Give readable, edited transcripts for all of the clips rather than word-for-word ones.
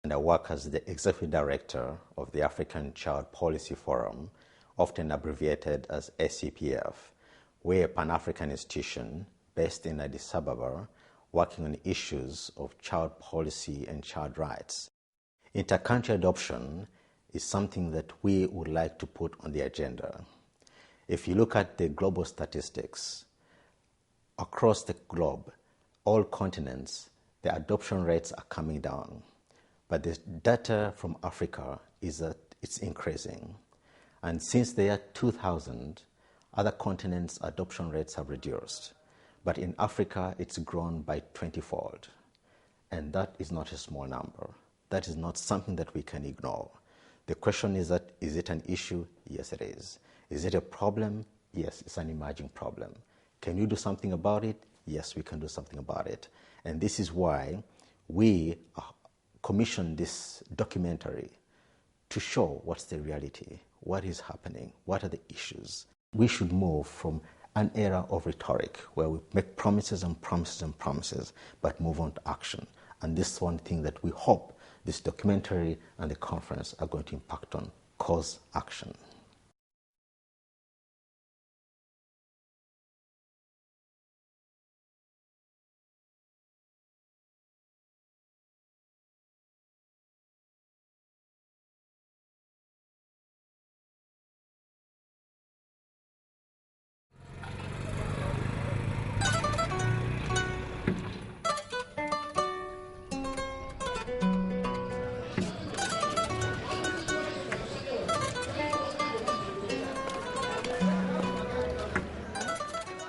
and I work as the Executive Director of the African Child Policy Forum, often abbreviated as ACPF. We're a Pan-African institution based in Addis Ababa, working on issues of child policy and child rights. Inter-country adoption is something that we would like to put on the agenda. If you look at the global statistics, across the globe, all continents, the adoption rates are coming down. But the data from Africa is that it's increasing. And since the year 2000, other continents' adoption rates have reduced. But in Africa, it's grown by 20-fold. And that is not a small number. That is not something that we can ignore. The question is that, is it an issue? Yes, it is. Is it a problem? Yes, it's an emerging problem. Can you do something about it? Yes, we can do something about it. And this is why we commissioned this documentary to show what's the reality, what is happening, what are the issues. We should move from an era of rhetoric where we make promises and promises and promises, but move on to action. And this is one thing that we hope this documentary and the conference are going to impact on: cause action.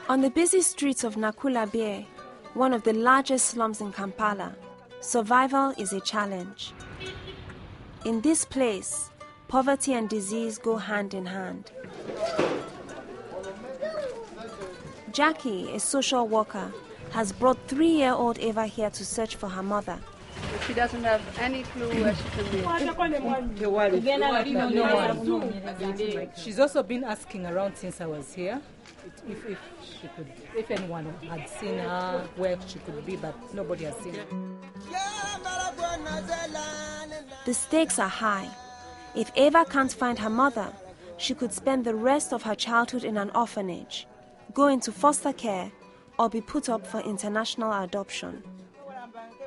On the busy streets of Nakula Bay, one of the largest slums in Kampala, survival is a challenge. In this place, poverty and disease go hand in hand. Jackie, a social worker, has brought 3-year-old Eva here to search for her mother. She doesn't have any clue where she can be. She's also been asking around since I was here if anyone had seen her, where she could be, but nobody has seen her. The stakes are high. If Eva can't find her mother, she could spend the rest of her childhood in an orphanage, go into foster care, or be put up for international adoption.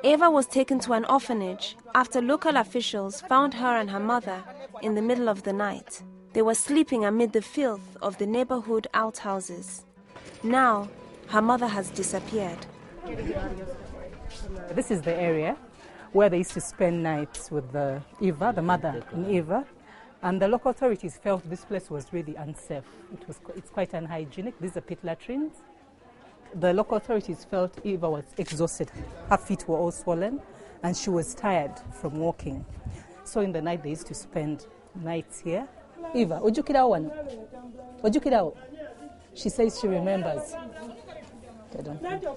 Eva was taken to an orphanage after local officials found her and her mother in the middle of the night. They were sleeping amid the filth of the neighborhood outhouses. Now, her mother has disappeared. This is the area where they used to spend nights with Eva, the mother in Eva, and the local authorities felt this place was really unsafe. It's quite unhygienic. These are pit latrines. The local authorities felt Eva was exhausted. Her feet were all swollen, and she was tired from walking. So in the night, they used to spend nights here. Eva, ojukirao. She says she remembers. I don't think so.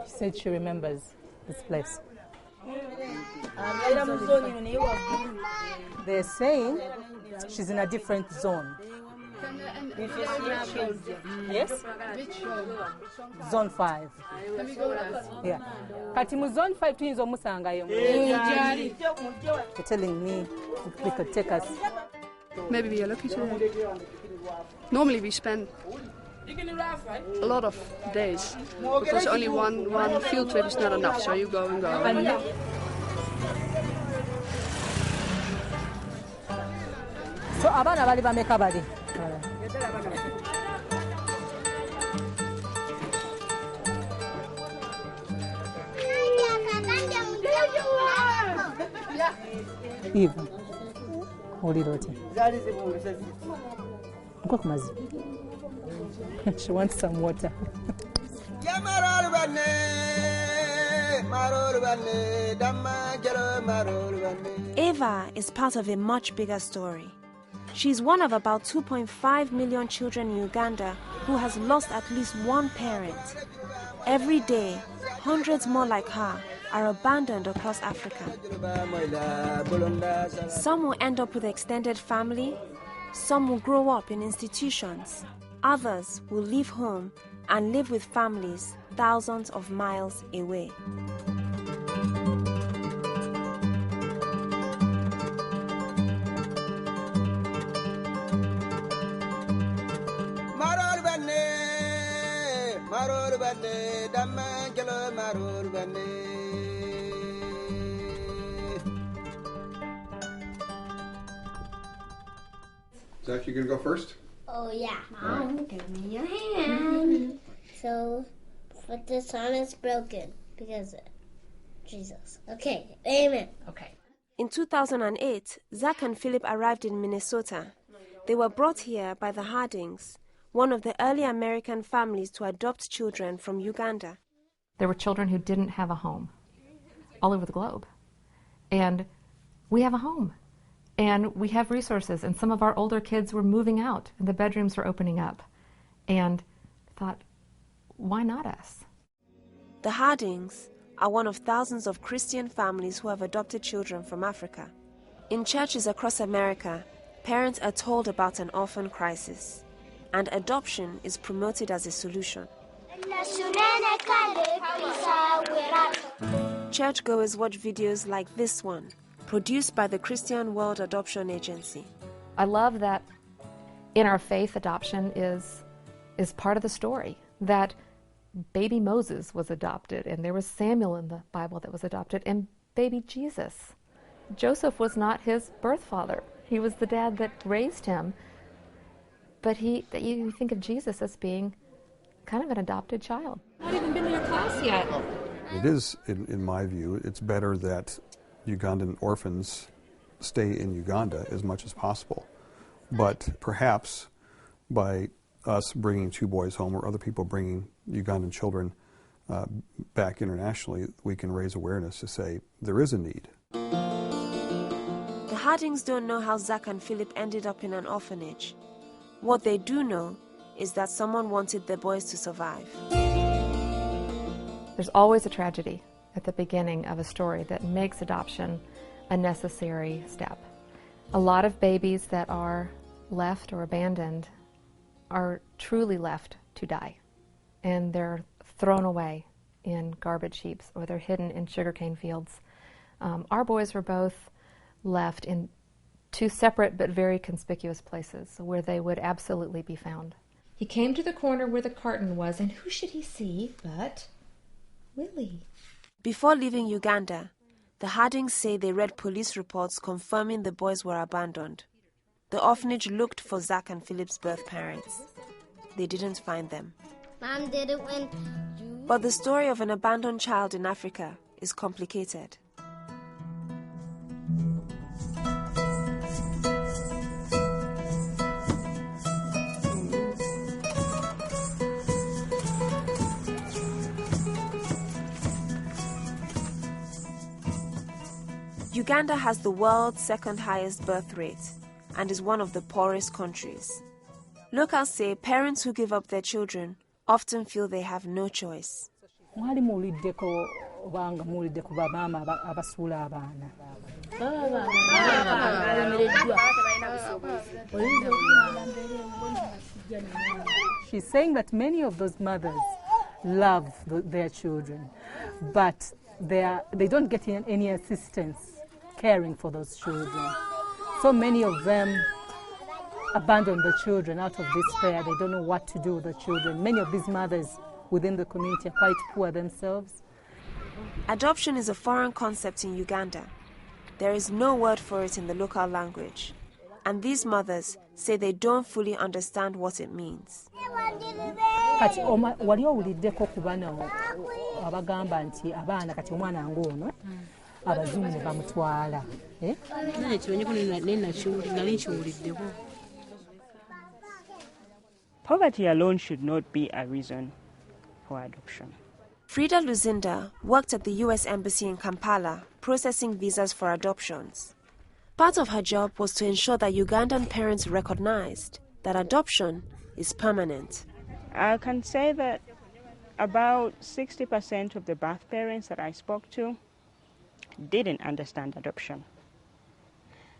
She said she remembers this place. They're saying she's in a different zone. Yes? Zone 5. Can we go there? Yeah. Kati mu zone 5 tuyinza omusangayo. They're telling me we could take us. Maybe we are lucky today. Normally we spend a lot of days because only one field trip is not enough, so you go and go. So abana bali bameka bali. Eva, she wants some water. Eva is part of a much bigger story. She's one of about 2.5 million children in Uganda who has lost at least one parent. Every day, hundreds more like her are abandoned across Africa. Some will end up with extended family, some will grow up in institutions, others will leave home and live with families thousands of miles away. Zach, you gonna go first? Oh yeah. Mom, give me your hand. So, but this one is broken because of Jesus. Okay, amen. Okay. In 2008, Zach and Philip arrived in Minnesota. They were brought here by the Hardings, one of the early American families to adopt children from Uganda. There were children who didn't have a home all over the globe. And we have a home. And we have resources. And some of our older kids were moving out, and the bedrooms were opening up. And I thought, why not us? The Hardings are one of thousands of Christian families who have adopted children from Africa. In churches across America, parents are told about an orphan crisis, and adoption is promoted as a solution. Churchgoers watch videos like this one, produced by the Christian World Adoption Agency. I love that in our faith, adoption is part of the story, that baby Moses was adopted, and there was Samuel in the Bible that was adopted, and baby Jesus. Joseph was not his birth father. He was the dad that raised him. But you think of Jesus as being kind of an adopted child. Not even been to your class yet. It is, in my view, it's better that Ugandan orphans stay in Uganda as much as possible. But perhaps by us bringing 2 boys home or other people bringing Ugandan children back internationally, we can raise awareness to say there is a need. The Hardings don't know how Zach and Philip ended up in an orphanage. What they do know is that someone wanted their boys to survive. There's always a tragedy at the beginning of a story that makes adoption a necessary step. A lot of babies that are left or abandoned are truly left to die, and they're thrown away in garbage heaps or they're hidden in sugarcane fields. Our boys were both left in 2 separate but very conspicuous places where they would absolutely be found. He came to the corner where the carton was, and who should he see but Willie? Before leaving Uganda, the Hardings say they read police reports confirming the boys were abandoned. The orphanage looked for Zach and Philip's birth parents. They didn't find them. Mom did it when But the story of an abandoned child in Africa is complicated. Uganda has the world's second highest birth rate and is one of the poorest countries. Locals say parents who give up their children often feel they have no choice. She's saying that many of those mothers love their children, but they don't get any assistance caring for those children. So many of them abandon the children out of despair. They don't know what to do with the children. Many of these mothers within the community are quite poor themselves. Adoption is a foreign concept in Uganda. There is no word for it in the local language. And these mothers say they don't fully understand what it means. Kati wali owuliddeko ku bano abagamba nti abaana kati omwana ng'ono abazungu bamutwala. Poverty alone should not be a reason for adoption. Frida Luzinda worked at the U.S. Embassy in Kampala processing visas for adoptions. Part of her job was to ensure that Ugandan parents recognized that adoption is permanent. I can say that about 60% of the birth parents that I spoke to didn't understand adoption.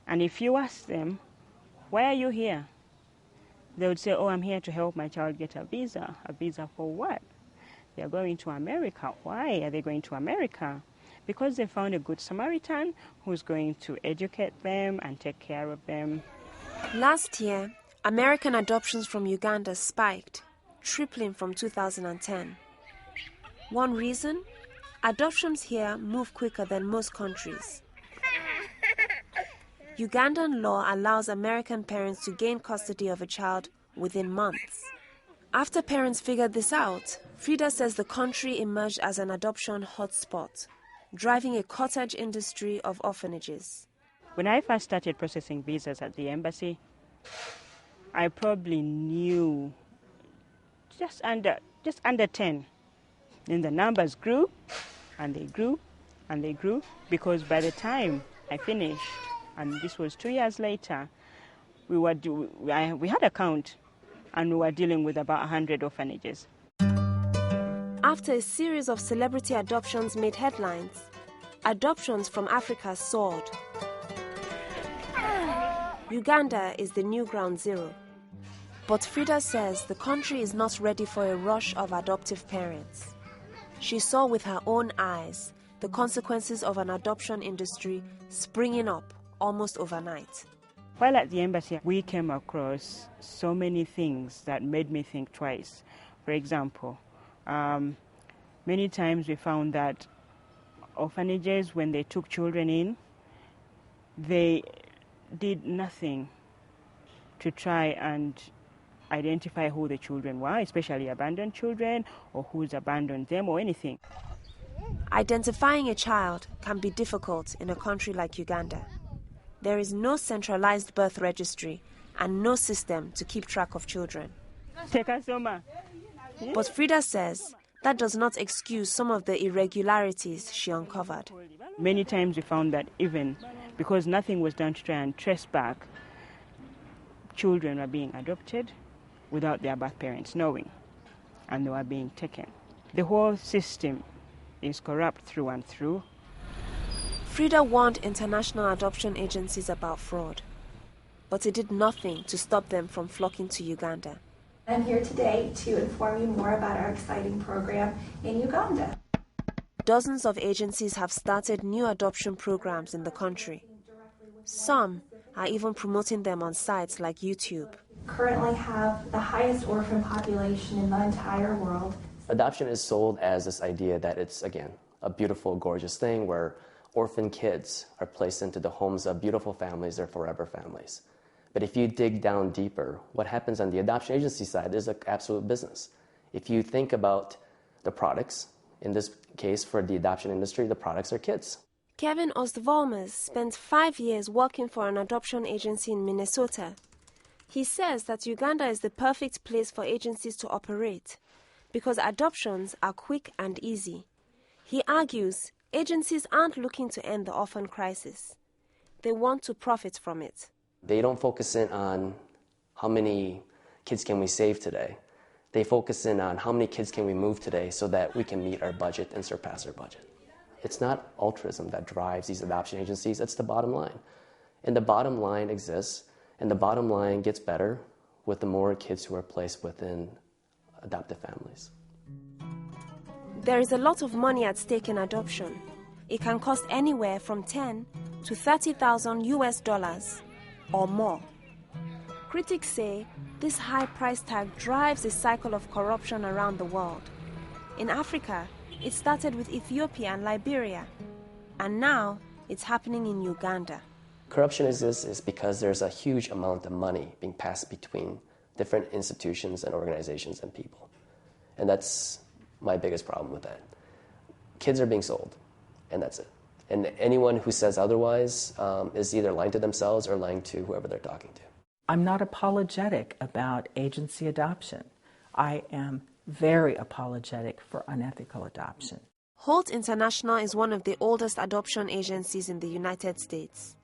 And if you ask them, why are you here? They would say, oh, I'm here to help my child get a visa. A visa for what? They're going to America. Why are they going to America? Because they found a good Samaritan who's going to educate them and take care of them. Last year, American adoptions from Uganda spiked, tripling from 2010. One reason? Adoptions here move quicker than most countries. Ugandan law allows American parents to gain custody of a child within months. After parents figured this out, Frida says the country emerged as an adoption hotspot, driving a cottage industry of orphanages. When I first started processing visas at the embassy, I probably knew just under 10. Then the numbers grew, and they grew, and they grew, because by the time I finished, and this was 2 years later, we had a count, and we were dealing with about 100 orphanages. After a series of celebrity adoptions made headlines, adoptions from Africa soared. Uganda is the new ground zero. But Frida says the country is not ready for a rush of adoptive parents. She saw with her own eyes the consequences of an adoption industry springing up almost overnight. While at the embassy, we came across so many things that made me think twice. For example, many times we found that orphanages, when they took children in, they did nothing to try and identify who the children were, especially abandoned children, or who's abandoned them, or anything. Identifying a child can be difficult in a country like Uganda. There is no centralized birth registry and no system to keep track of children. But Frida says that does not excuse some of the irregularities she uncovered. Many times we found that even because nothing was done to try and trace back, children were being adopted without their birth parents knowing, and they were being taken. The whole system is corrupt through and through. Frida warned international adoption agencies about fraud, but it did nothing to stop them from flocking to Uganda. I'm here today to inform you more about our exciting program in Uganda. Dozens of agencies have started new adoption programs in the country. Some are even promoting them on sites like YouTube. Currently have the highest orphan population in the entire world. Adoption is sold as this idea that it's, again, a beautiful, gorgeous thing where orphan kids are placed into the homes of beautiful families, their forever families. But if you dig down deeper, what happens on the adoption agency side is an absolute business. If you think about the products, in this case for the adoption industry, the products are kids. Kevin Ostvolmers spent 5 years working for an adoption agency in Minnesota. He says that Uganda is the perfect place for agencies to operate because adoptions are quick and easy. He argues agencies aren't looking to end the orphan crisis. They want to profit from it. They don't focus in on how many kids can we save today. They focus in on how many kids can we move today so that we can meet our budget and surpass our budget. It's not altruism that drives these adoption agencies, it's the bottom line. And the bottom line exists, and the bottom line gets better with the more kids who are placed within adoptive families. There is a lot of money at stake in adoption. It can cost anywhere from $10,000 to $30,000 or more. Critics say this high price tag drives a cycle of corruption around the world. In Africa, it started with Ethiopia and Liberia, and now it's happening in Uganda. Corruption exists because there's a huge amount of money being passed between different institutions and organizations and people. And that's my biggest problem with that. Kids are being sold, and that's it. And anyone who says otherwise is either lying to themselves or lying to whoever they're talking to. I'm not apologetic about agency adoption. I am very apologetic for unethical adoption. Holt International is one of the oldest adoption agencies in the United States.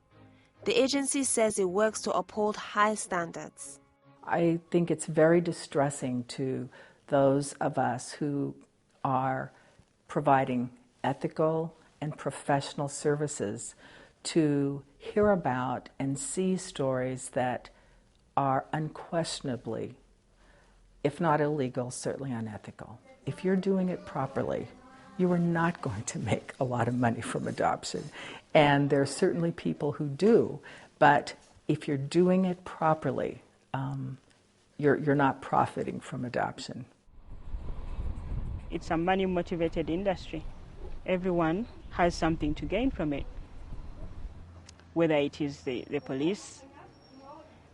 The agency says it works to uphold high standards. I think it's very distressing to those of us who are providing ethical and professional services to hear about and see stories that are unquestionably, if not illegal, certainly unethical. If you're doing it properly, you are not going to make a lot of money from adoption. And there are certainly people who do, but if you're doing it properly, you're not profiting from adoption. it's a money-motivated industry. Everyone has something to gain from it, whether it is the police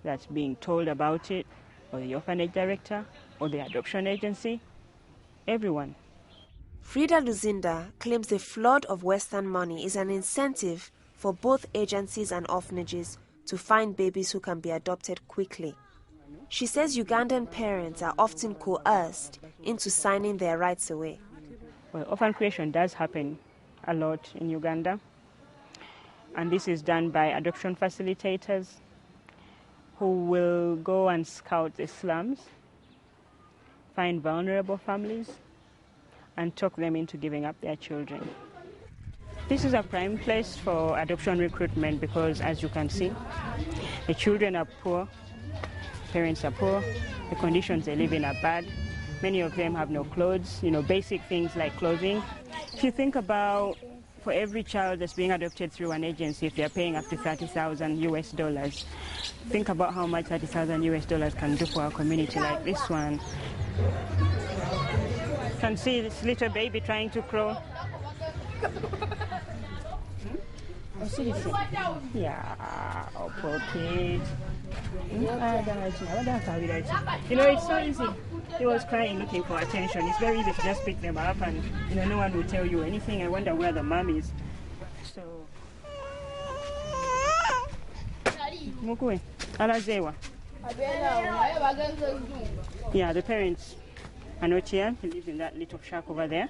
that's being told about it, or the orphanage director, or the adoption agency, everyone. Frida Luzinda claims the flood of Western money is an incentive for both agencies and orphanages to find babies who can be adopted quickly. She says Ugandan parents are often coerced into signing their rights away. Well, orphan creation does happen a lot in Uganda, and this is done by adoption facilitators who will go and scout the slums, find vulnerable families, and talk them into giving up their children. This is a prime place for adoption recruitment because, as you can see, the children are poor, parents are poor, the conditions they live in are bad. Many of them have no clothes, basic things like clothing. If you think about, for every child that's being adopted through an agency, if they're paying up to $30,000, think about how much $30,000 can do for a community like this one. You can see this little baby trying to crawl. Oh, see this? Yeah, oh, poor kid. It's so easy. He was crying, looking for attention. It's very easy to just pick them up and, no one will tell you anything. I wonder where the mom is. So... Yeah, the parents are not here. He lives in that little shack over there.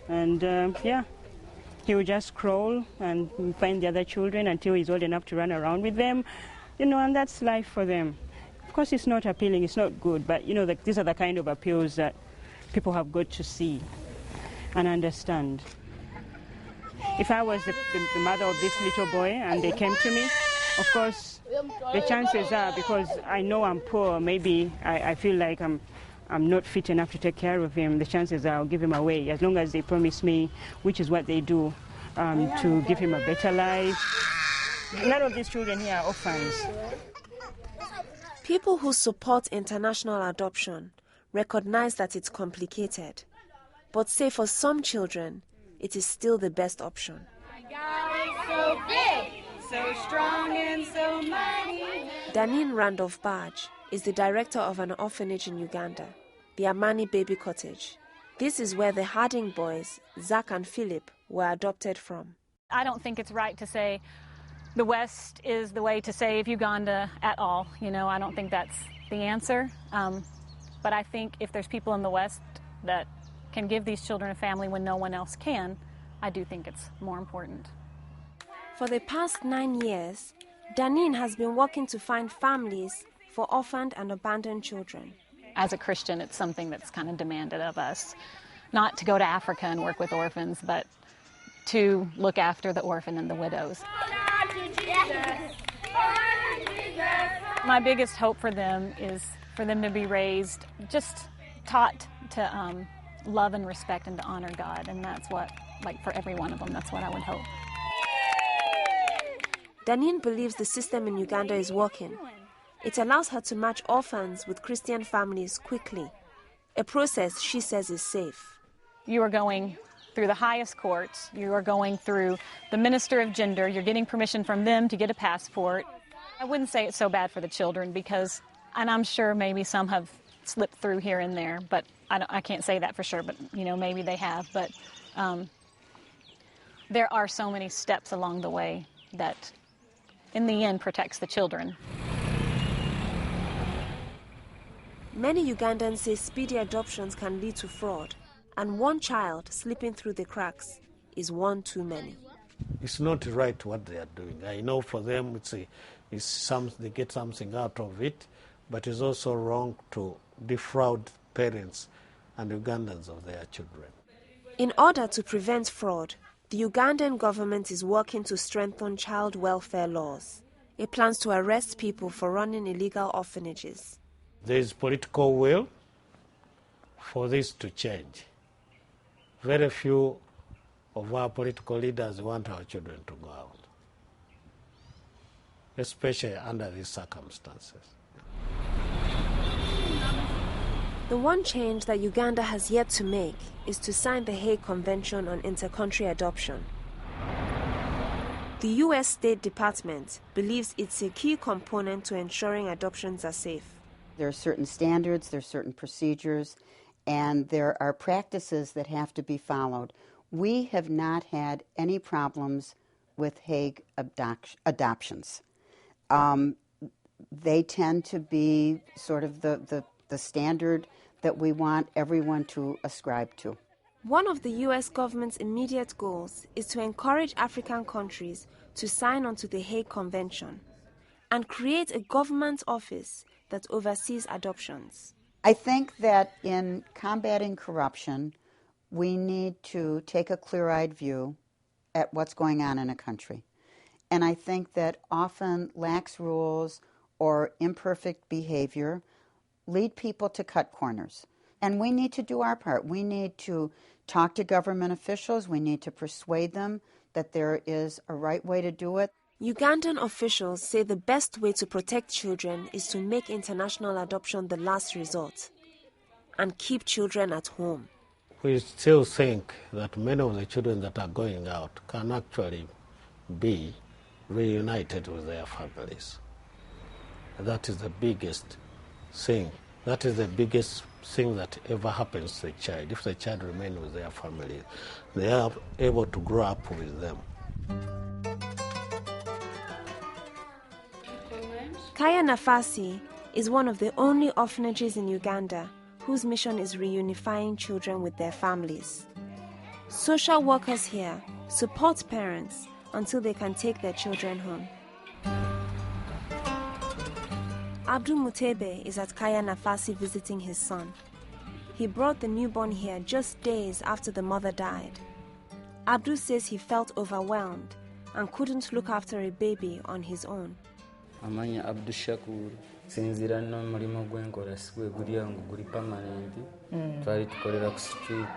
And, he will just crawl and find the other children until he's old enough to run around with them. And that's life for them. Of course, it's not appealing, it's not good, but, these are the kind of appeals that people have got to see and understand. If I was the mother of this little boy and they came to me, of course, the chances are, because I know I'm poor, maybe I feel like I'm not fit enough to take care of him, the chances are I'll give him away, as long as they promise me, which is what they do, to give him a better life. None of these children here are orphans. People who support international adoption recognize that it's complicated, but say for some children, it is still the best option. God is so big, so strong and so mighty. Danine Randolph Badge is the director of an orphanage in Uganda, the Amani Baby Cottage. This is where the Harding boys, Zach and Philip, were adopted from. I don't think it's right to say the West is the way to save Uganda at all. I don't think that's the answer. But I think if there's people in the West that can give these children a family when no one else can, I do think it's more important. For the past 9 years, Danine has been working to find families for orphaned and abandoned children. As a Christian, it's something that's kind of demanded of us, not to go to Africa and work with orphans, but to look after the orphan and the widows. My biggest hope for them is for them to be raised, just taught to love and respect and to honor God, and that's what, for every one of them, that's what I would hope. Danine believes the system in Uganda is working. It allows her to match orphans with Christian families quickly, a process she says is safe. You are going through the highest courts, you are going through the Minister of Gender, you're getting permission from them to get a passport. I wouldn't say it's so bad for the children because, and I'm sure maybe some have slipped through here and there, but I can't say that for sure, but maybe they have. But there are so many steps along the way that in the end protects the children. Many Ugandans say speedy adoptions can lead to fraud, and one child slipping through the cracks is one too many. It's not right what they are doing. I know for them they get something out of it, but it's also wrong to defraud parents and Ugandans of their children. In order to prevent fraud, the Ugandan government is working to strengthen child welfare laws. It plans to arrest people for running illegal orphanages. There is political will for this to change. Very few of our political leaders want our children to go out, especially under these circumstances. The one change that Uganda has yet to make is to sign the Hague Convention on Intercountry Adoption. The U.S. State Department believes it's a key component to ensuring adoptions are safe. There are certain standards, there are certain procedures, and there are practices that have to be followed. We have not had any problems with Hague adoptions. They tend to be sort of the standard that we want everyone to ascribe to. One of the U.S. government's immediate goals is to encourage African countries to sign on to the Hague Convention and create a government office that oversees adoptions. I think that in combating corruption, we need to take a clear-eyed view at what's going on in a country. And I think that often lax rules or imperfect behavior lead people to cut corners. And we need to do our part. We need to talk to government officials. We need to persuade them that there is a right way to do it. Ugandan officials say the best way to protect children is to make international adoption the last resort and keep children at home. We still think that many of the children that are going out can actually be reunited with their families. That is the biggest thing. That is the biggest thing that ever happens to a child. If the child remains with their family, they are able to grow up with them. Kaya Nafasi is one of the only orphanages in Uganda whose mission is reunifying children with their families. Social workers here support parents until they can take their children home. Abdul Mutebe is at Kaya Nafasi visiting his son. He brought the newborn here just days after the mother died. Abdul says he felt overwhelmed and couldn't look after a baby on his own. Amanya Abdul Shakur sinzira no mulimo gwenkola sikwe guli yangu guli permanent twali tukolera ku street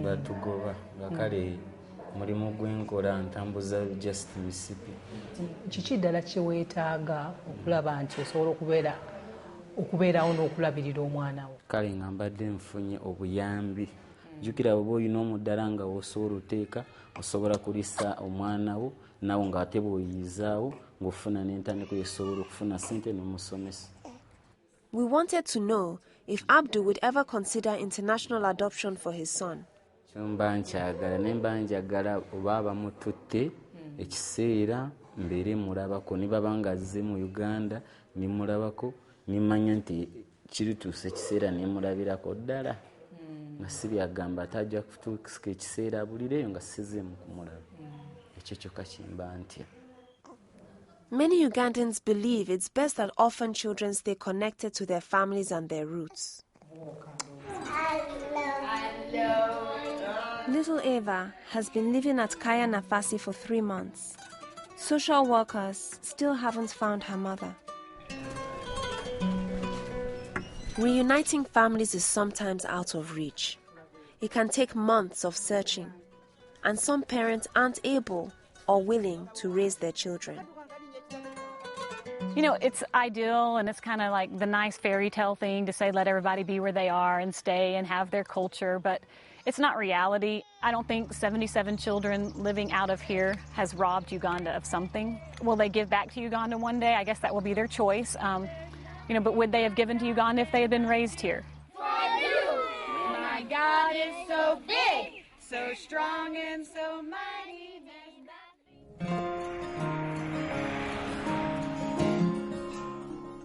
batugoba bakale mulimo gwenkola ntambuza just Mississippi. Kiki ddala kyeweetaaga okulaba nti osobola okubeerawo n'okulabirira omwana wo? Kale nga mbadde nfunye obuyambi. Jjukira bw'oba olina omuddala nga osobola oteeka osobola kulisa omwana wo nawo ng'ate bw'oyizaawo ng'ofuna n'entandiko esobola okufuna ssente n'omusomesa. We wanted to know if Abdul would ever consider international adoption for his son. Kyomba nkyagala ne mba njagala oba bamututte ekiseera mbeere mulabako ne baba nga azze mu Uganda ne mulabako ne mmanya nti kirituuse ekiseera ne mulabirako ddala nga si byagamba atajja kutuuka ekiseera abulireyo nga sizzeemu kumulaba. Ekyo kyokka kimba ntya. Many Ugandans believe it's best that orphan children stay connected to their families and their roots. Little Eva has been living at Kaya Nafasi for 3 months. Social workers still haven't found her mother. Reuniting families is sometimes out of reach. It can take months of searching, and some parents aren't able or willing to raise their children. You know, it's ideal and it's kind of like the nice fairy tale thing to say let everybody be where they are and stay and have their culture, but it's not reality. I don't think 77 children living out of here has robbed Uganda of something. Will they give back to Uganda one day? I guess that will be their choice. But would they have given to Uganda if they had been raised here? For you! My God is so big, so strong and so mighty.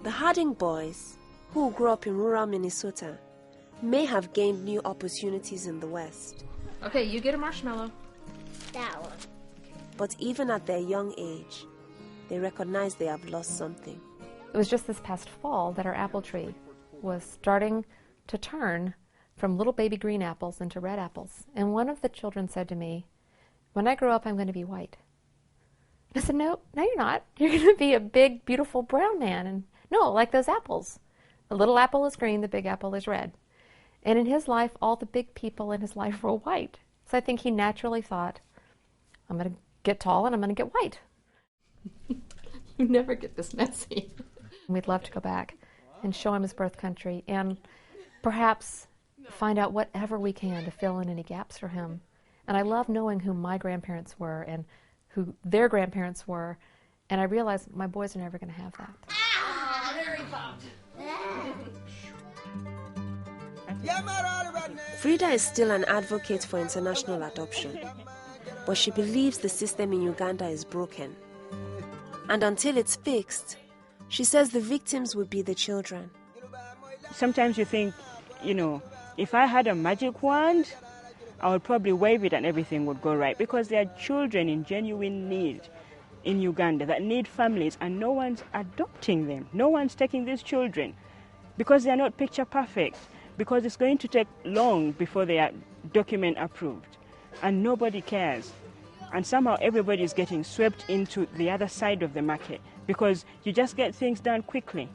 The Harding boys, who grew up in rural Minnesota, may have gained new opportunities in the West. Okay, you get a marshmallow. That one. But even at their young age, they recognize they have lost something. It was just this past fall that our apple tree was starting to turn from little baby green apples into red apples. And one of the children said to me, "When I grow up, I'm going to be white." I said, no, you're not. You're going to be a big, beautiful brown man. And no, like those apples. The little apple is green, the big apple is red. And in his life, all the big people in his life were white. So I think he naturally thought, I'm going to get tall and I'm going to get white. You never get this messy. We'd love to go back and show him his birth country and perhaps find out whatever we can to fill in any gaps for him. And I love knowing who my grandparents were and who their grandparents were, and I realized my boys are never going to have that. Frida is still an advocate for international adoption, but she believes the system in Uganda is broken. And until it's fixed, she says the victims would be the children. Sometimes you think, if I had a magic wand, I would probably wave it and everything would go right, because there are children in genuine need in Uganda that need families, and no one's adopting them. No one's taking these children because they're not picture perfect, because it's going to take long before they are document approved, and nobody cares. And somehow everybody is getting swept into the other side of the market because you just get things done quickly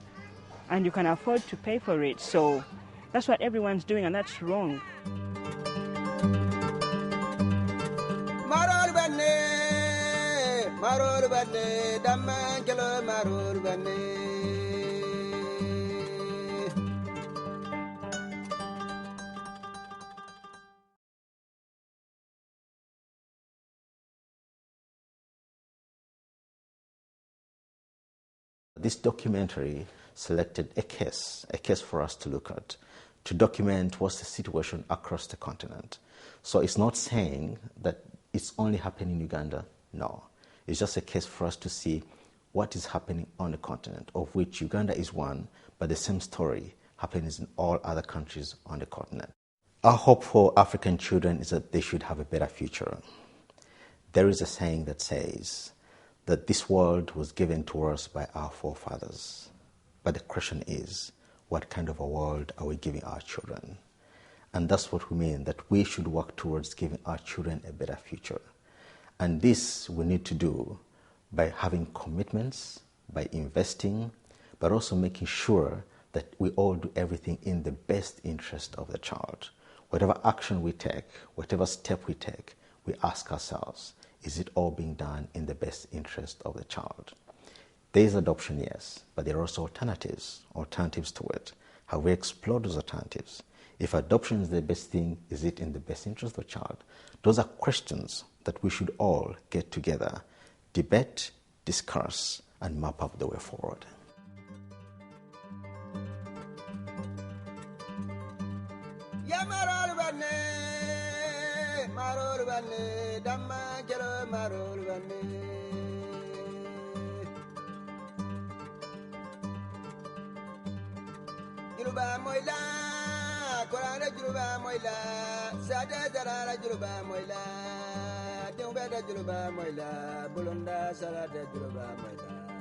and you can afford to pay for it. So that's what everyone's doing, and that's wrong. This documentary selected a case for us to look at, to document what's the situation across the continent. So it's not saying that it's only happening in Uganda, no. It's just a case for us to see what is happening on the continent, of which Uganda is one, but the same story happens in all other countries on the continent. Our hope for African children is that they should have a better future. There is a saying that says that this world was given to us by our forefathers. But the question is, what kind of a world are we giving our children? And that's what we mean, that we should work towards giving our children a better future. And this we need to do by having commitments, by investing, but also making sure that we all do everything in the best interest of the child. Whatever action we take, whatever step we take, we ask ourselves, is it all being done in the best interest of the child? There is adoption, yes, but there are also alternatives to it. Have we explored those alternatives? If adoption is the best thing, is it in the best interest of the child? Those are questions that we should all get together, debate, discuss, and map up the way forward. Juba moila, Korana Juba moila, Sada Darara Juba moila, Dumbeda Juba moila, Bulunda Sarada Juba moila.